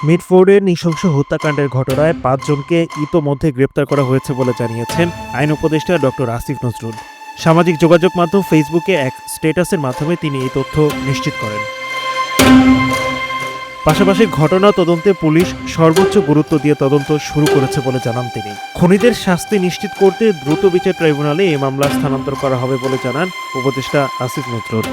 মিডফোর্ডের নৃশংস হত্যাকাণ্ডের ঘটনায় ৫ জনকে ইতোমধ্যে গ্রেপ্তার করা হয়েছে বলে জানিয়েছেন আইন উপদেষ্টা ডক্টর আসিফ নজরুল। সামাজিক যোগাযোগ মাধ্যম ফেসবুকে এক স্ট্যাটাসের মাধ্যমে তিনি এই তথ্য নিশ্চিত করেন। পাশাপাশি ঘটনা তদন্তে পুলিশ সর্বোচ্চ গুরুত্ব দিয়ে তদন্ত শুরু করেছে বলে জানান তিনি। খুনিদের শাস্তি নিশ্চিত করতে দ্রুত বিচার ট্রাইব্যুনালে এই মামলা স্থানান্তর করা হবে বলে জানান উপদেষ্টা আসিফ নজরুল।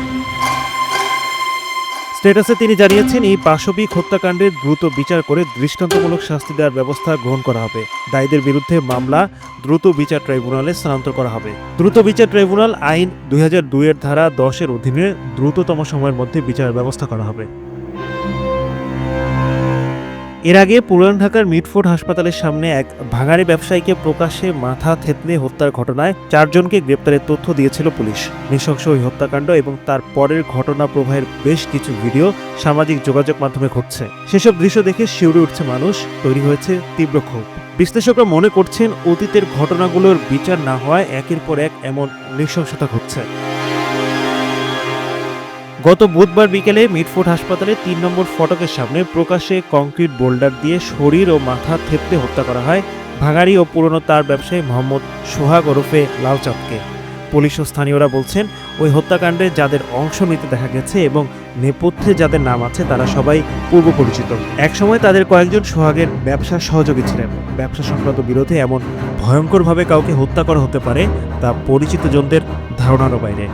স্ট্যাটাসে তিনি জানিয়েছেন, এই পাশবিক হত্যাকাণ্ডের দ্রুত বিচার করে দৃষ্টান্তমূলক শাস্তি দেওয়ার ব্যবস্থা গ্রহণ করা হবে। দায়ীদের বিরুদ্ধে মামলা দ্রুত বিচার ট্রাইব্যুনালে স্থানান্তর করা হবে। দ্রুত বিচার ট্রাইব্যুনাল আইন ২০০২ এর ধারা ১০-এর অধীনে দ্রুততম সময়ের মধ্যে বিচারের ব্যবস্থা করা হবে। এর আগে পুরান ঢাকার মিডফোর্ড হাসপাতালের সামনে এক ভাঙাড়ি ব্যবসায়ীকে প্রকাশ্যে মাথা থেতলে হত্যার ঘটনায় ৪ জনকে গ্রেপ্তারের তথ্য দিয়েছিল পুলিশ। নৃশংস ওই হত্যাকাণ্ড এবং তার পরের ঘটনা প্রবাহের বেশ কিছু ভিডিও সামাজিক যোগাযোগ মাধ্যমে ঘটছে। সেসব দৃশ্য দেখে শিউরে উঠছে মানুষ, তৈরি হয়েছে তীব্র ক্ষোভ। বিশ্লেষকরা মনে করছেন, অতীতের ঘটনাগুলোর বিচার না হওয়ায় একের পর এক এমন নৃশংসতা ঘটছে। গত বুধবার বিকেলে মিডফোর্ড হাসপাতালে ৩ নম্বর ফটকের সামনে প্রকাশ্যে কংক্রিট বোল্ডার দিয়ে শরীর ও মাথা থেতলে হত্যা করা হয় ভাঙাড়ি ও পুরনো তার ব্যবসায়ী মোহাম্মদ সোহাগ ওরফে লালচাঁদকে। পুলিশ ও স্থানীয়রা বলছেন, ওই হত্যাকাণ্ডে যাদের অংশ নিতে দেখা গেছে এবং নেপথ্যে যাদের নাম আছে তারা সবাই পূর্ব পরিচিত। একসময় তাদের কয়েকজন সোহাগের ব্যবসার সহযোগী ছিলেন। ব্যবসা সংক্রান্ত বিরোধে এমন ভয়ঙ্করভাবে কাউকে হত্যা করা হতে পারে তা পরিচিতজনদের ধারণারও বাইরে।